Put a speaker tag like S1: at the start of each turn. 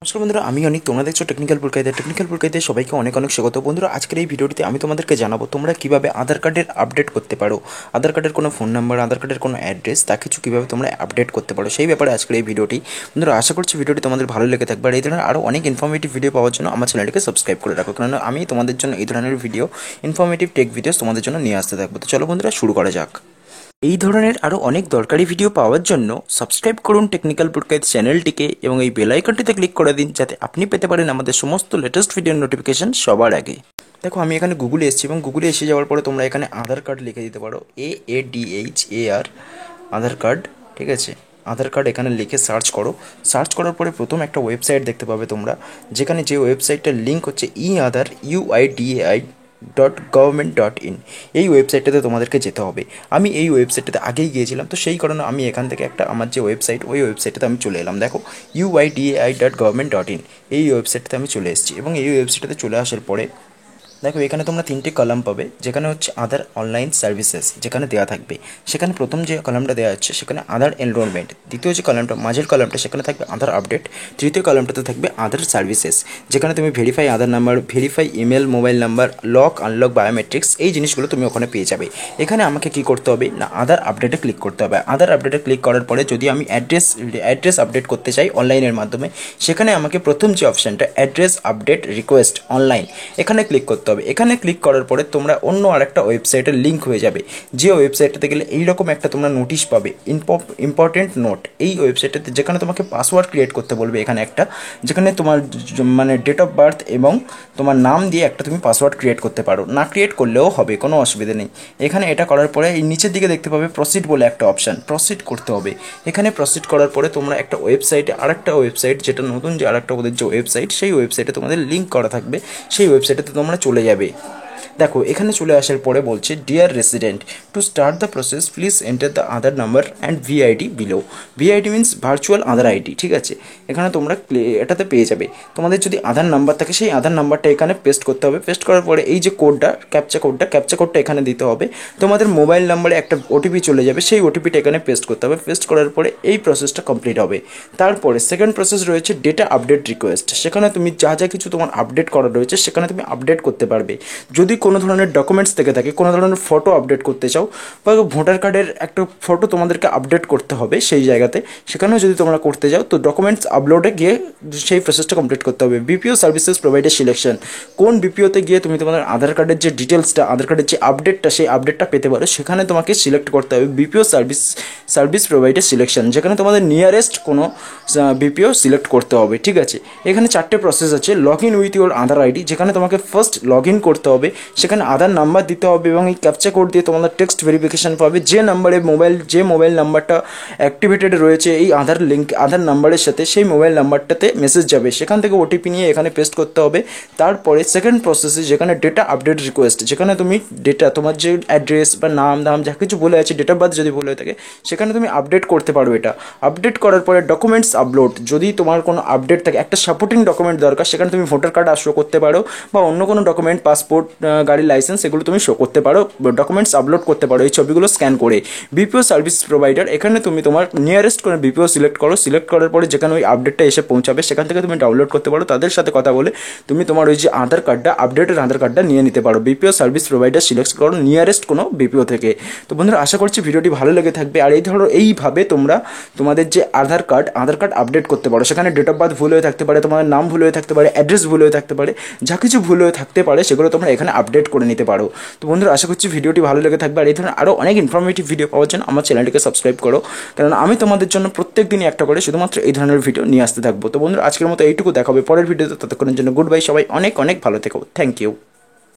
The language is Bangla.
S1: নমস্কার বন্ধুরা, আমি অনেক তোমরা দেখছো টেকনিক্যাল পুরকাইতে সবাইকে অনেক অনেক স্বাগত। বন্ধুরা, আজকের এই ভিডিওটিতে আমি তোমাদেরকে জানাবো তোমরা কিভাবে আধার কার্ডের আপডেট করতে পারো। আধার কার্ডের কোনো ফোন নাম্বার, আধার কার্ডের কোনো অ্যাড্রেস, তা কিছু কীভাবে তোমরা আপডেট করতে পারো সেই ব্যাপারে আজকের এই ভিডিওটি। বন্ধুরা, আশা করছি ভিডিওটি তোমাদের ভালো লেগে থাকবে। আর এই ধরনের আরও অনেক ইনফরমেটিভ ভিডিও পাওয়ার জন্য আমার চ্যানেলটিকে সাবস্ক্রাইব করে রাখো, কারণ আমি তোমাদের জন্য এই ধরনের ভিডিও, ইনফরমেটিভ টেক ভিডিওস তোমাদের জন্য নিয়ে আসতে থাকবো। তো চলো বন্ধুরা, শুরু করা যাক। এই ধরনের আরও অনেক দরকারি ভিডিও পাওয়ার জন্য সাবস্ক্রাইব করুন টেকনিক্যাল পুরকাইত চ্যানেলটিকে এবং এই বেল আইকনটিতে ক্লিক করে দিন, যাতে আপনি পেতে পারেন আমাদের সমস্ত লেটেস্ট ভিডিওর নোটিফিকেশন সবার আগে। দেখো, আমি এখানে গুগলে এসেছি এবং গুগলে এসে যাওয়ার পরে তোমরা এখানে আধার কার্ড লিখে দিতে পারো, AADHAR, আধার কার্ড। ঠিক আছে, আধার কার্ড এখানে লিখে সার্চ করো। সার্চ করার পরে প্রথম একটা ওয়েবসাইট দেখতে পাবে তোমরা, যেখানে যে ওয়েবসাইটটার লিঙ্ক হচ্ছে eAadhar UIDAI.government.in। এই ওয়েবসাইটটাতে তোমাদেরকে যেতে হবে। আমি এই ওয়েবসাইটটাতে আগেই গিয়েছিলাম, তো সেই কারণে আমি এখান থেকে একটা আমার যে ওয়েবসাইট, ওই ওয়েবসাইটটাতে আমি চলে এলাম। দেখো, UIDAI.government.in, এই ওয়েবসাইটটাতে আমি চলে এসেছি। এবং এই ওয়েবসাইটটাতে চলে আসার পরে দেখো, এখানে তোমরা তিনটে কলাম পাবে, যেখানে হচ্ছে আধার অনলাইন সার্ভিসেস যেখানে দেওয়া থাকবে। সেখানে প্রথম যে কলামটা দেওয়া হচ্ছে সেখানে আধার এনরোলমেন্ট, দ্বিতীয় যে কলামটা, মাঝের কলামটা, সেখানে থাকবে আধার আপডেট, তৃতীয় কলামটাতে থাকবে আধার সার্ভিসেস, যেখানে তুমি verify Aadhaar number, verify email, mobile number, lock unlock, biometrics, এই জিনিসগুলো তুমি ওখানে পেয়ে যাবে। এখানে আমাকে কি করতে হবে না, আধার আপডেটে ক্লিক করতে হবে। আধার আপডেটে ক্লিক করার পরে যদি আমি অ্যাড্রেস আপডেট করতে চাই অনলাইনের মাধ্যমে, সেখানে আমাকে প্রথম যে অপশানটা অ্যাড্রেস আপডেট রিকোয়েস্ট অনলাইন, এখানে ক্লিক করতে হবে। এখানে ক্লিক করার পরে তোমরা অন্য আরেকটা ওয়েবসাইটের লিঙ্ক হয়ে যাবে, যে ওয়েবসাইটটাতে গেলে এইরকম একটা তোমরা নোটিশ পাবে, ইম্পর্টেন্ট নোট। এই ওয়েবসাইটটাতে যেখানে তোমাকে পাসওয়ার্ড ক্রিয়েট করতে বলবে, এখানে একটা, যেখানে তোমার মানে ডেট অফ বার্থ এবং তোমার নাম দিয়ে একটা তুমি পাসওয়ার্ড ক্রিয়েট করতে পারো, না ক্রিয়েট করলেও হবে, কোনো অসুবিধা নেই। এখানে এটা করার পরে এই নিচের দিকে দেখতে পাবে প্রসিড বলে একটা অপশান, প্রসিড করতে হবে। এখানে প্রসিড করার পরে তোমরা একটা ওয়েবসাইটে, আরেকটা ওয়েবসাইট যেটা নতুন, যে আরেকটা ওদের যে ওয়েবসাইট, সেই ওয়েবসাইটে তোমাদের লিঙ্ক করা থাকবে, সেই ওয়েবসাইটে তোমরা চলে যাবে। দেখো, এখানে চলে আসার পরে বলছে, dear resident, to start the process please enter the Aadhaar number and VID below. VID means virtual Aadhaar ID. ঠিক আছে, এখানে তোমরা এটাতে পেয়ে যাবে। তোমাদের যদি আধার নাম্বার থাকে, সেই আধার নাম্বারটা এখানে পেস্ট করতে হবে। পেস্ট করার পরে এই যে কোডটা, ক্যাপচা কোডটা এখানে দিতে হবে। তোমাদের মোবাইল নাম্বারে একটা ওটিপি চলে যাবে, সেই ওটিপিটা এখানে পেস্ট করতে হবে। পেস্ট করার পরে এই প্রসেসটা কমপ্লিট হবে। তারপরে সেকেন্ড প্রসেস রয়েছে ডেটা আপডেট রিকোয়েস্ট। সেখানে তুমি যা যা কিছু তোমার আপডেট করা রয়েছে, সেখানে তুমি আপডেট করতে পারবে। যদি কোনো ধরনের ডকুমেন্টস থেকে থাকে, কোনো ধরনের ফটো আপডেট করতে চাও, বা ভোটার কার্ডের একটা ফটো তোমাদেরকে আপডেট করতে হবে সেই জায়গাতে, সেখানেও যদি তোমরা করতে যাও, তো ডকুমেন্টস আপলোডে গিয়ে সেই প্রসেসটা কমপ্লিট করতে হবে। বিপিও সার্ভিসেস প্রোভাইডার সিলেকশন, কোন বিপিওতে গিয়ে তুমি তোমাদের আধার কার্ডের যে ডিটেলসটা, আধার কার্ডের যে আপডেটটা, সেই আপডেটটা পেতে পারো, সেখানে তোমাকে সিলেক্ট করতে হবে বিপিও সার্ভিস প্রোভাইডার সিলেকশন, যেখানে তোমাদের নিয়ারেস্ট কোনো বিপিও সিলেক্ট করতে হবে। ঠিক আছে, এখানে চারটে প্রসেস আছে। Log in with your Aadhaar ID, যেখানে তোমাকে ফার্স্ট লগ ইন করতে হবে, সেখানে আধার নাম্বার দিতে হবে এবং এই ক্যাপচা কোড দিয়ে তোমাদের টেক্সট ভেরিফিকেশন পাবে। যে মোবাইল নাম্বারটা অ্যাক্টিভেটেড রয়েছে এই আধার নাম্বারের সাথে, সেই মোবাইল নাম্বারটাতে মেসেজ যাবে, সেখান থেকে ওটিপি নিয়ে এখানে পেস্ট করতে হবে। তারপরে সেকেন্ড প্রসেসে, যেখানে ডেটা আপডেট রিকোয়েস্ট, যেখানে তুমি ডেটা, তোমার যে অ্যাড্রেস বা নাম যা কিছু বলে আছে, ডেট অফ বার্থ যদি বলে থাকে, সেখানে তুমি আপডেট করতে পারো। এটা আপডেট করার পরে ডকুমেন্টস আপলোড, যদি তোমার কোনো আপডেট থাকে, একটা সাপোর্টিং ডকুমেন্ট দরকার, সেখানে তুমি ভোটার কার্ড শো করতে পারো, বা অন্য কোনো ডকুমেন্ট, পাসপোর্ট, গাড়ির লাইসেন্স, এগুলো তুমি শো করতে পারো, ডকুমেন্টস আপলোড করতে পারো এই ছবিগুলো স্ক্যান করে। বিপিও সার্ভিস প্রোভাইডার, এখানে তুমি তোমার নিয়ারেস্ট কোনো বিপিও সিলেক্ট করো। সিলেক্ট করার পরে যেখানে ওই আপডেটটা এসে পৌঁছাবে, সেখান থেকে তুমি ডাউনলোড করতে পারো। তাদের সাথে কথা বলে তুমি তোমার ওই যে আধার কার্ডটা, আপডেটেড আধার কার্ডটা নিয়ে নিতে পারো। বিপিও সার্ভিস প্রোভাইডার সিলেক্ট করো নিয়ারেস্ট কোনো বিপিও থেকে। তো বন্ধুরা, আশা করছি ভিডিওটি ভালো লেগে থাকবে। আর এইভাবে তোমরা তোমাদের যে আধার কার্ড আপডেট করতে পারো। সেখানে ডেট অফ বার্থ ভুল হয়ে থাকতে পারে, তোমাদের নাম ভুল হয়ে থাকতে পারে, অ্যাড্রেস ভুল হয়ে থাকতে পারে, যা কিছু ভুল হয়ে থাকতে পারে সেগুলো তোমরা এখানে আপডেট করে নিতে পারো। তো বন্ধুরা, আশা করছি ভিডিওটি ভালো লেগে থাকবে। আর এই ধরনের আরও অনেক ইনফরমেটিভ ভিডিও পাওয়ার জন্য আমার চ্যানেলটিকে সাবস্ক্রাইব করো, কারণ আমি তোমাদের জন্য প্রত্যেক দিনই একটা করে শুধুমাত্র এই ধরনের ভিডিও নিয়ে আসতে থাকবো। তো বন্ধুরা, আজকের মতো এইটুকু, দেখাবে পরের ভিডিওতে। ততক্ষণের জন্য গুড বাই, সবাই অনেক অনেক ভালো থেকো। Thank you.